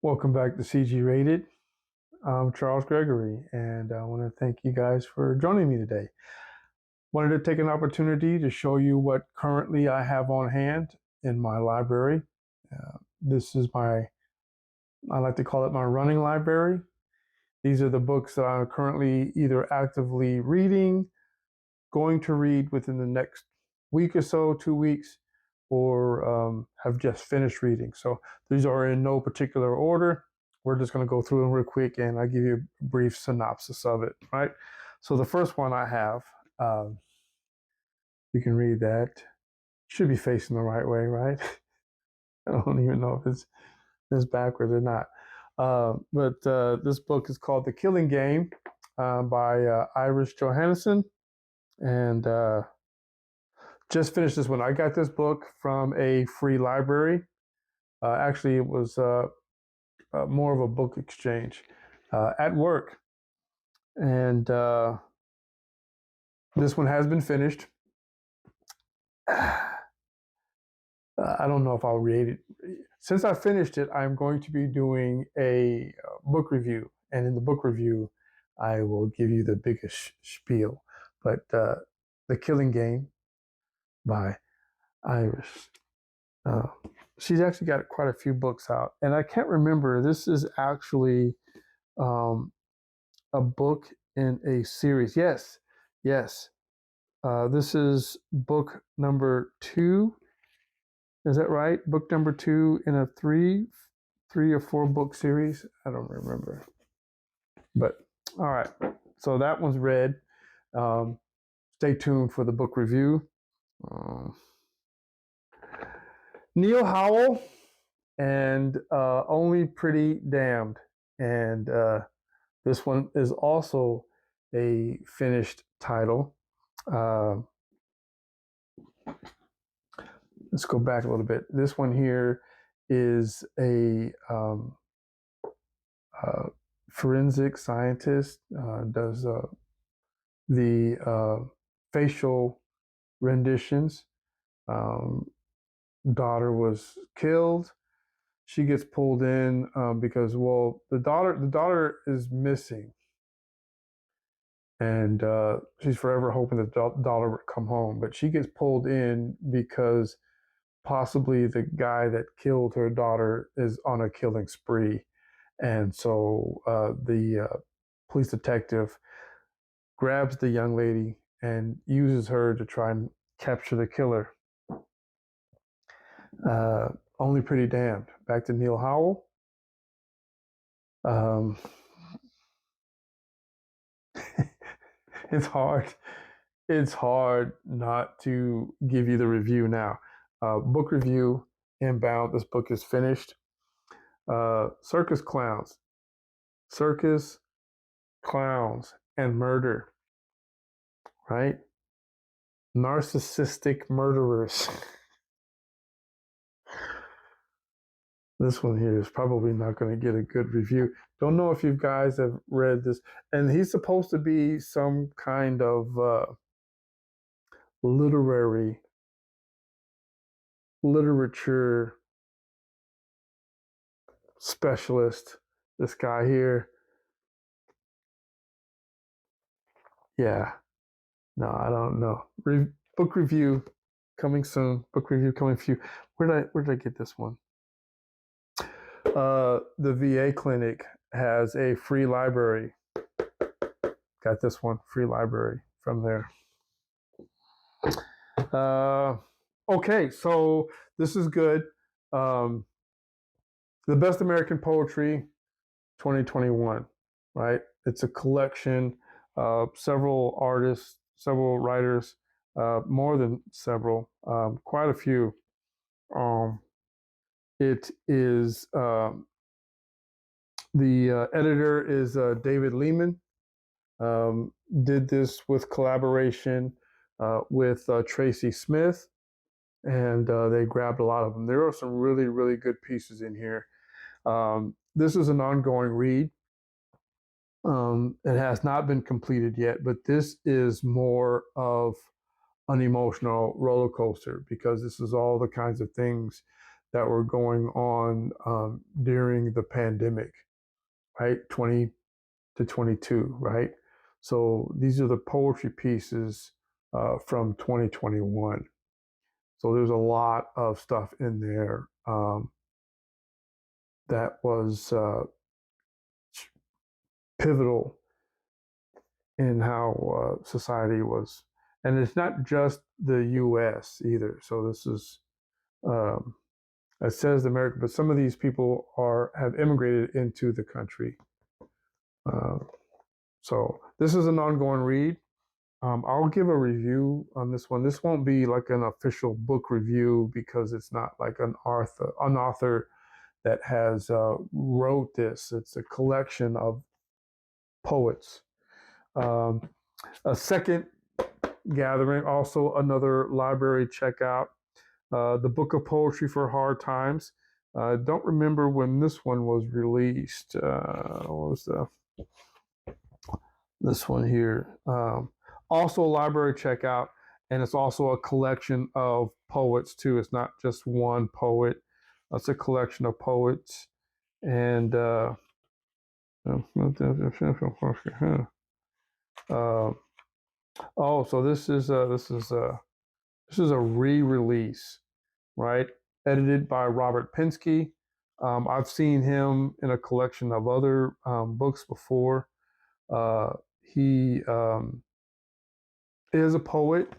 Welcome back to CG Rated. I'm Charles Gregory, and I want to thank you guys for joining me today. Wanted to take an opportunity to show you what currently I have on hand in my library. This is I like to call it my running library. These are the books that I'm currently either actively reading, going to read within the next week or so, 2 weeks, or have just finished reading. So these are in no particular order. We're just going to go through them real quick, and I'll give you a brief synopsis of it. Right. So the first one I have, you can read that. Should be facing the right way, right? I don't even know if it's backwards or not. But this book is called The Killing Game by Irish Johansen, and just finished this one. I got this book from a free library. Actually, it was more of a book exchange at work. And this one has been finished. I don't know if I'll read it. Since I finished it, I'm going to be doing a book review. And in the book review, I will give you the biggest spiel. But The Killing Game by Iris. Uh, she's actually got quite a few books out, and I can't remember. This is actually um, a book in a series. Yes, yes. This is book number 2. Is that right? Book number 2 in a three or four book series. I don't remember. But all right. So that one's read. Um, Stay tuned for the book review. Neil Howell and Only Pretty Damned. And this one is also a finished title. Uh, let's go back a little bit. This one here is a forensic scientist, does the facial renditions. Um, Daughter was killed. She gets pulled in because, well, the daughter is missing, and she's forever hoping that the daughter would come home. But she gets pulled in because possibly the guy that killed her daughter is on a killing spree, and so the police detective grabs the young lady and uses her to try and capture the killer. Uh, Only Pretty Damned. Back to Neil Howell. Um, it's hard. It's hard not to give you the review now. Book review inbound. This book is finished. Circus clowns, circus clowns, and murder. Right? Narcissistic murderers. This one here is probably not going to get a good review. Don't know if you guys have read this. And he's supposed to be some kind of literary literature specialist. This guy here. Yeah. No, I don't know. Book review coming soon. Book review coming few. Where did I get this one? The VA clinic has a free library. Got this one, free library from there. Okay, so this is good. Um, the Best American Poetry 2021, right? It's a collection of several artists, several writers, more than several, quite a few. Um, it is the editor is David Lehman. Did this with collaboration with Tracy Smith, and they grabbed a lot of them. There are some really, really good pieces in here. This is an ongoing read. It has not been completed yet, but this is more of an emotional roller coaster because this is all the kinds of things that were going on during the pandemic, right? 20 to 22, right? So these are the poetry pieces from 2021. So there's a lot of stuff in there that was pivotal in how society was. And it's not just the U.S. either. So this is, it says America, but some of these people have immigrated into the country. So this is an ongoing read. I'll give a review on this one. This won't be like an official book review because it's not like an author that has wrote this. It's a collection of poets. A second gathering, also another library checkout, the Book of Poetry for Hard Times. I don't remember when this one was released. What was this one here? Also a library checkout, and it's also a collection of poets too. It's not just one poet. It's a collection of poets, and so this is a re-release, right? Edited by Robert Pinsky. I've seen him in a collection of other books before. He is a poet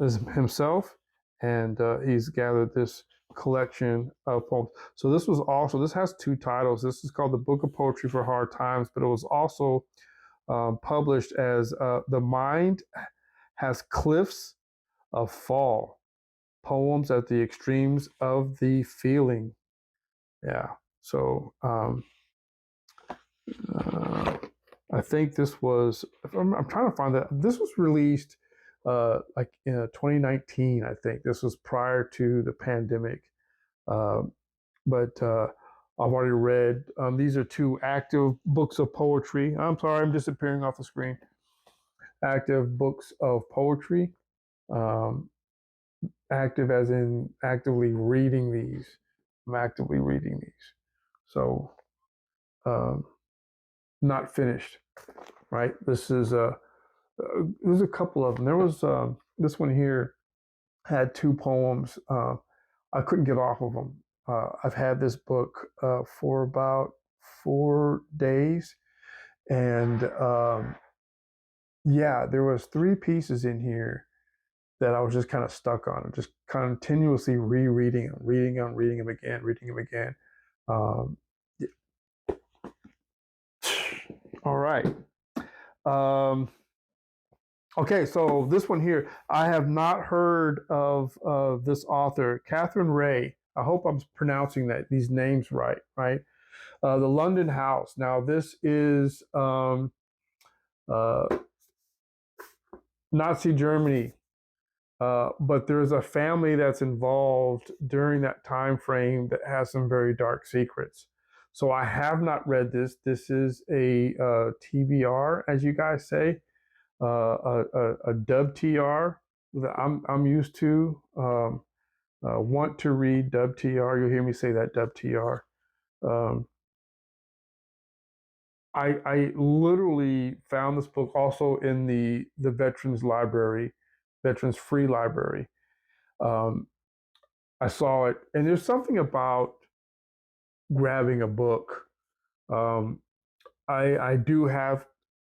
is himself, and he's gathered this collection of poems. So this has two titles. This is called the Book of Poetry for Hard Times, but it was also published as The Mind Has Cliffs of Fall, Poems at the Extremes of the Feeling. Yeah. So I think this was, I'm trying to find that. This was released like in 2019, I think. This was prior to the pandemic. But I've already read, these are two active books of poetry. I'm sorry, I'm disappearing off the screen. Active books of poetry. Active as in actively reading these. I'm actively reading these. So, not finished, right? There's a couple of them. There was this one here had two poems. I couldn't get off of them. I've had this book for about 4 days, and yeah, there was three pieces in here that I was just kind of stuck on. Just continuously rereading them, reading them again, reading them again. All right. Okay, so this one here, I have not heard of this author, Katherine Reay. I hope I'm pronouncing these names right, right? The London House. Now, this is Nazi Germany, but there's a family that's involved during that time frame that has some very dark secrets. So I have not read this. This is a TBR, as you guys say. A dub TR that I'm used to. Want to read dub TR. You'll hear me say that dub TR. I literally found this book also in the Veterans Library, Veterans Free Library. I saw it, and there's something about grabbing a book. I do have,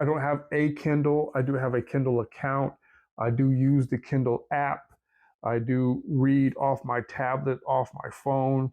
I don't have a Kindle. I do have a Kindle account. I do use the Kindle app. I do read off my tablet, off my phone.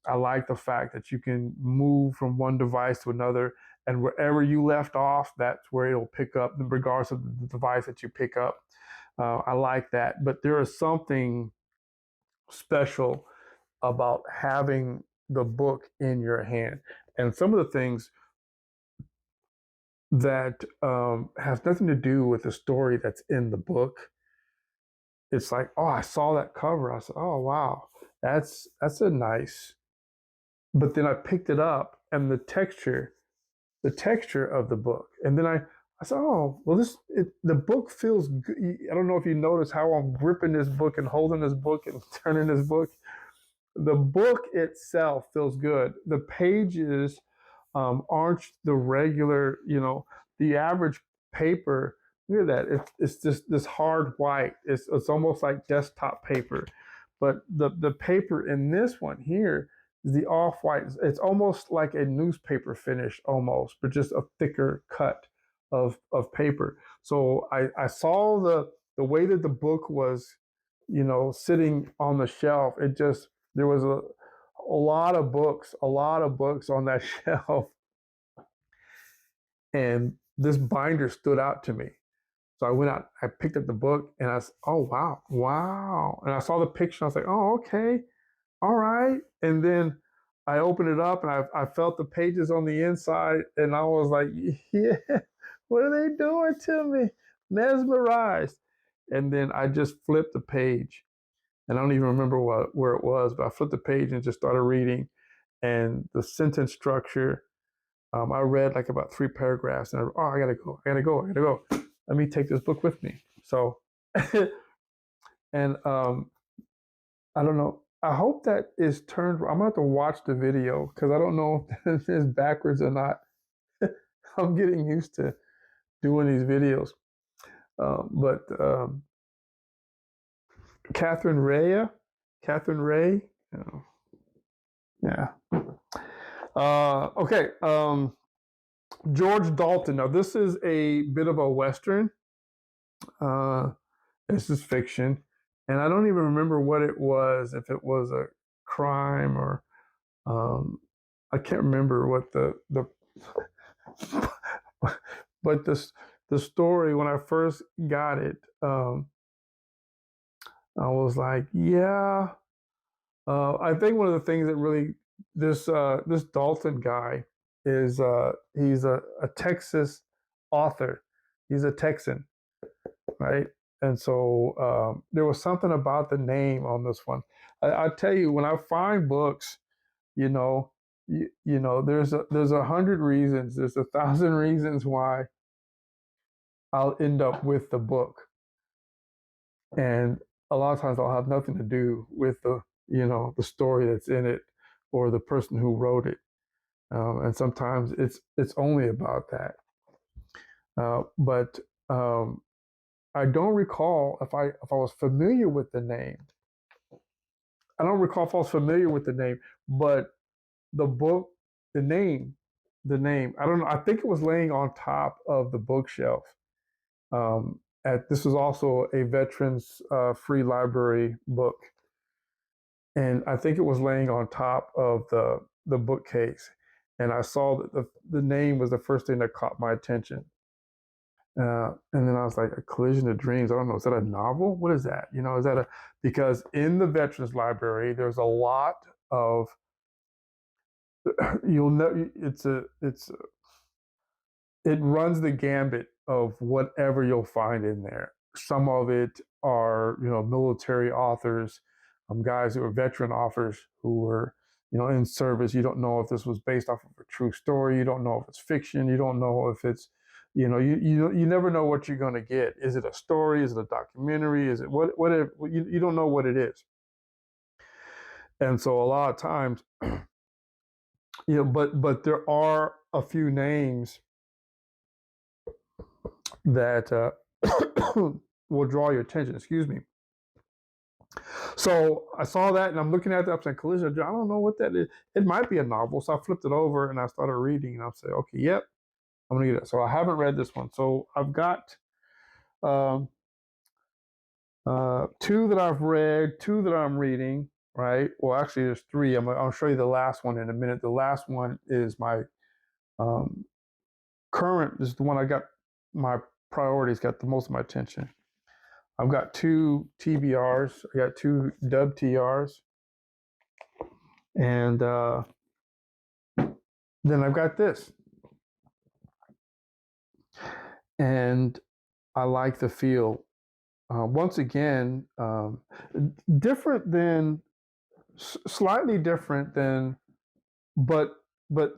I like the fact that you can move from one device to another, and wherever you left off, that's where it'll pick up, regardless of the device that you pick up. I like that, but there is something special about having the book in your hand. And some of the things that has nothing to do with the story that's in the book. It's like, oh, I saw that cover. I said, oh wow, that's a nice. But then I picked it up and the texture of the book, and then I said, oh well, the book feels good. I don't know if you notice how I'm gripping this book and holding this book and turning this book. the book itself feels good. The pages aren't the regular, the average paper. Look at that. It's just this hard white. It's almost like desktop paper. But the paper in this one here is the off white. It's almost like a newspaper finish almost, but just a thicker cut of paper. So I saw the way that the book was, sitting on the shelf. It just there was a lot of books on that shelf, and this binder stood out to me. So I went out, I picked up the book, and I said, "Oh wow, wow!" And I saw the picture. I was like, "Oh, okay, all right." And then I opened it up, and I felt the pages on the inside, and I was like, "Yeah, what are they doing to me?" Mesmerized. And then I just flipped the page, and I don't even remember where it was, but I flipped the page and just started reading. And the sentence structure, I read like about 3 paragraphs, and I gotta go, I gotta go, I gotta go. Let me take this book with me. So, and I don't know. I hope that is turned. I'm gonna have to watch the video because I don't know if it's backwards or not. I'm getting used to doing these videos. But Catherine Reay, Catherine Reay, yeah. Okay. George Dalton. Now, this is a bit of a Western. This is fiction. And I don't even remember what it was, if it was a crime or I can't remember what the but the story when I first got it, I was like, yeah. I think one of the things that really this Dalton guy is he's a Texas author. He's a Texan, right? And so there was something about the name on this one. I tell you, when I find books, you know, there's 100 reasons, there's 1,000 reasons why I'll end up with the book, and a lot of times I'll have nothing to do with the story that's in it or the person who wrote it, and sometimes it's only about that. But I don't recall if I was familiar with the name. I don't recall if I was familiar with the name, but the book, the name, the name. I don't know. I think it was laying on top of the bookshelf. This was also a veterans free library book, and I think it was laying on top of the bookcase. And I saw that the name was the first thing that caught my attention. And then I was like, A Collision of Dreams. I don't know. Is that a novel? What is that? Is that because in the Veterans Library, there's a lot of, you'll know, it runs the gambit of whatever you'll find in there. Some of it are, military authors, guys who are veteran authors who were, in service. You don't know if this was based off of a true story. You don't know if it's fiction. You don't know if it's, you never know what you're going to get. Is it a story? Is it a documentary? Is it whatever? You don't know what it is. And so a lot of times, but there are a few names that will draw your attention. Excuse me. So I saw that, and I'm looking at the upside collision. I don't know what that is. It might be a novel. So I flipped it over and I started reading, and I'll say, okay, yep, I'm gonna get it. So I haven't read this one. So I've got um, two that I've read, two that I'm reading. Right. Well, actually, there's three. I'll show you the last one in a minute. The last one is my um, current. This is the one I got. My priorities got the most of my attention. I've got two TBRs. I got two WTRs, and then I've got this. And I like the feel. Once again, different than, slightly different than, but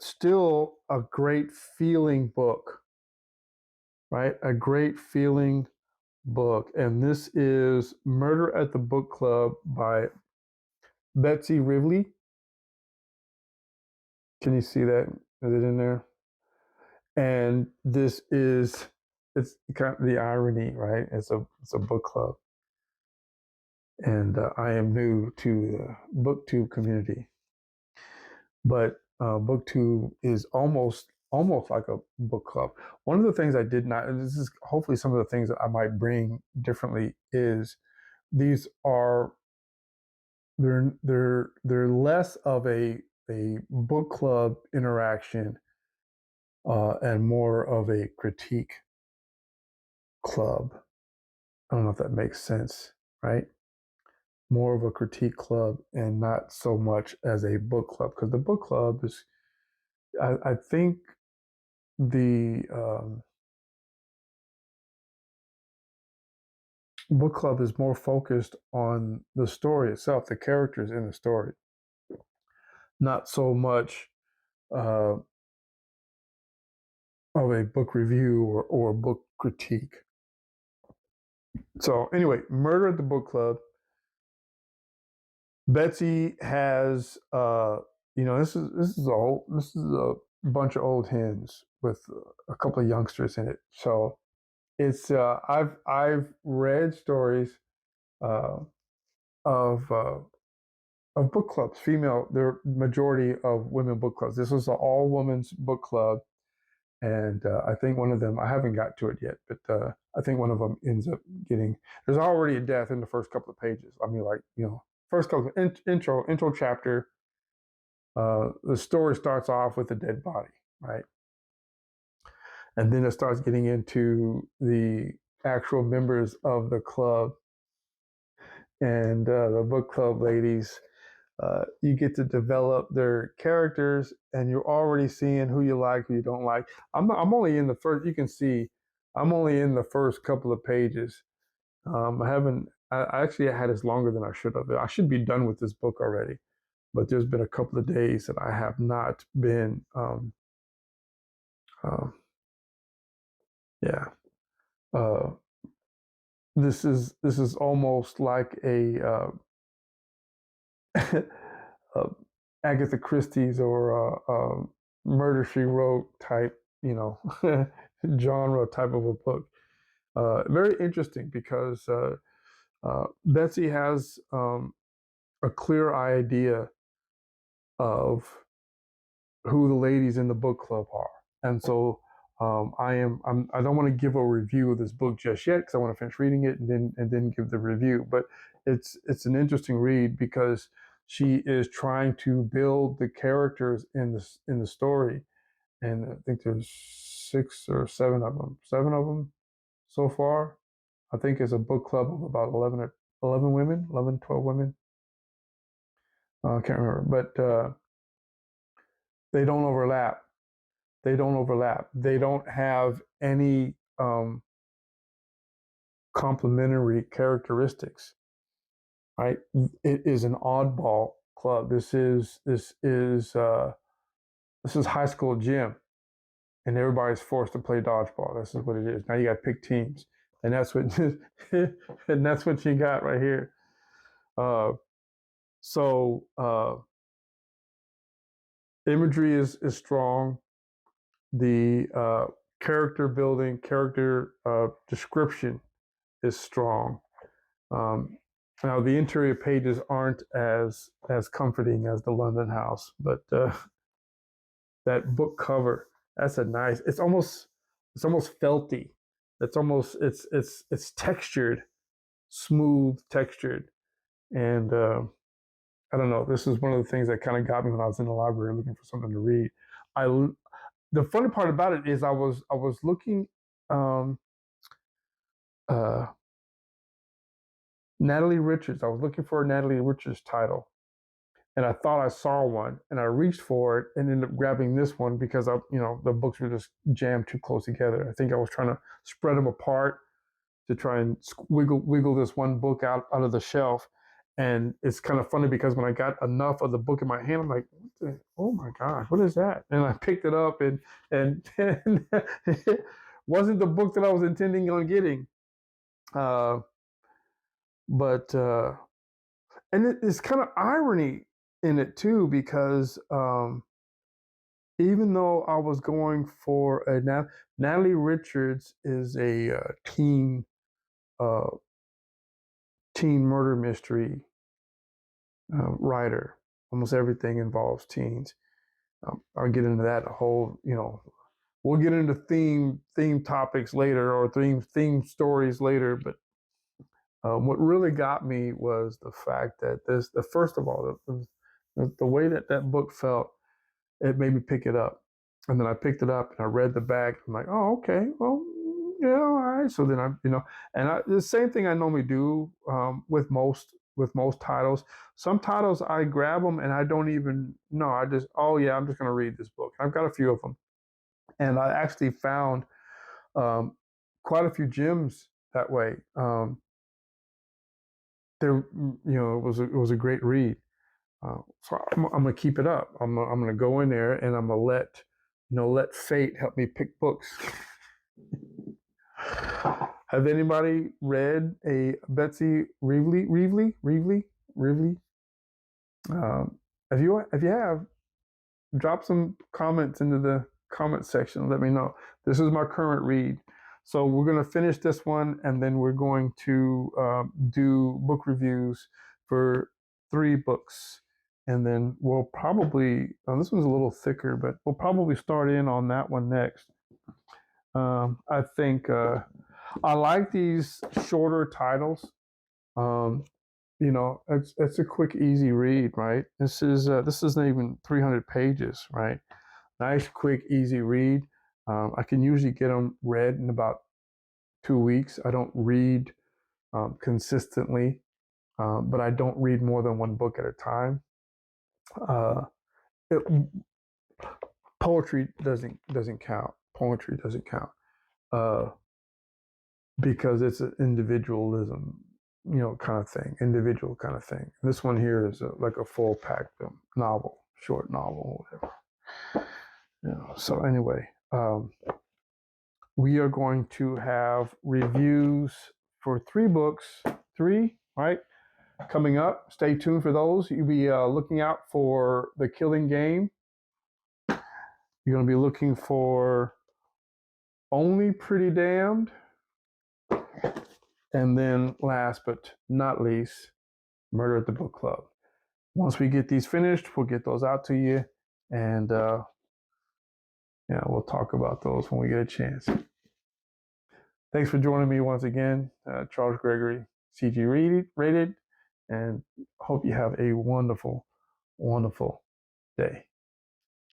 still a great feeling book, right? A great feeling book. And this is Murder at the Book Club by Betsy Reavley. Can you see that? Is it in there? And this is it's kind of the irony, right? It's a book club, and I am new to the booktube community, but booktube is almost like a book club. One of the things I did not, and this is hopefully some of the things that I might bring differently, is these are they're less of a book club interaction and more of a critique club. I don't know if that makes sense, right? More of a critique club and not so much as a book club, because the book club is, I think the book club is more focused on the story itself, the characters in the story, not so much uh, of a book review or a book critique. So anyway, Murder at the Book Club. Betsy has, this is a bunch of old hens with a couple of youngsters in it. So it's I've read stories uh, of uh, of book clubs, female. There majority of women book clubs. This was an all women's book club, and I think one of them, I haven't got to it yet, but I think one of them ends up getting. There's already a death in the first couple of pages. I mean, like, first couple of intro chapter. The story starts off with a dead body, right, and then it starts getting into the actual members of the club and the book club ladies. You get to develop their characters, and you're already seeing who you like, who you don't like. I'm only in the first. You can see, I'm only in the first couple of pages. I haven't. I actually had this longer than I should have. I should be done with this book already, but there's been a couple of days that I have not been. Uh, yeah. Uh, this is almost like a uh, Agatha Christie's or Murder She Wrote type, genre type of a book. Very interesting because Betsy has a clear idea of who the ladies in the book club are, and so I don't want to give a review of this book just yet because I want to finish reading it and then give the review. But it's an interesting read because she is trying to build the characters in the story, and I think there's 6 or 7 of them, 7 of them so far. I think it's a book club of about 11 women, 11, 12 women. I can't remember, but they don't overlap. They don't overlap. They don't have any complementary characteristics. Right? It is an oddball club. This is high school gym, and everybody's forced to play dodgeball. This is what it is. Now you got to pick teams, and that's what and that's what you got right here. So imagery is strong. The character building, character description is strong. Um, Now the interior pages aren't as comforting as the London House, but that book cover, that's a nice. It's almost felty. It's textured, smooth textured, and I don't know. This is one of the things that kind of got me when I was in the library looking for something to read. I The funny part about it is I was looking um, uh, Natalie Richards. I was looking for a Natalie Richards title, and I thought I saw one, and I reached for it and ended up grabbing this one because the books were just jammed too close together. I think I was trying to spread them apart to try and wiggle this one book out of the shelf. And it's kind of funny because when I got enough of the book in my hand, I'm like, oh my God, what is that? And I picked it up, and it wasn't the book that I was intending on getting. Uh, but and it's kind of irony in it too, because even though I was going for Natalie Richards is a uh, teen murder mystery writer. Almost everything involves teens. I'll get into that whole, we'll get into theme topics later, or theme stories later. But what really got me was the fact that first of all, the way that book felt, it made me pick it up. And then I picked it up and I read the back. I'm like, oh, okay, well, yeah, all right. So then the same thing I normally do with most titles. Some titles I grab them and I don't even know. I just, oh yeah, I'm just going to read this book. I've got a few of them, and I actually found um, quite a few gems that way. It was a great read. So I'm gonna keep it up. I'm gonna go in there and I'm gonna let fate help me pick books. Have anybody read a Betsy Reavley? If you have, drop some comments into the comment section. Let me know. This is my current read. So we're going to finish this one, and then we're going to do book reviews for 3 books. And then we'll probably, this one's a little thicker, but we'll probably start in on that one next. I think I like these shorter titles. It's a quick, easy read, right? This isn't even 300 pages, right? Nice, quick, easy read. I can usually get them read in about 2 weeks. I don't read consistently, but I don't read more than one book at a time. Uh, it, Poetry doesn't count. Poetry doesn't count uh, because it's an individualism, kind of thing. Individual kind of thing. This one here is like a full packed novel, short novel, whatever. So anyway, we are going to have reviews for 3 books, 3, right? Coming up. Stay tuned for those. You'll be looking out for The Killing Game. You're going to be looking for Only Pretty Damned. And then last but not least, Murder at the Book Club. Once we get these finished, we'll get those out to you. And we'll talk about those when we get a chance. Thanks for joining me once again. Charles Gregory, CG Rated, and hope you have a wonderful, wonderful day.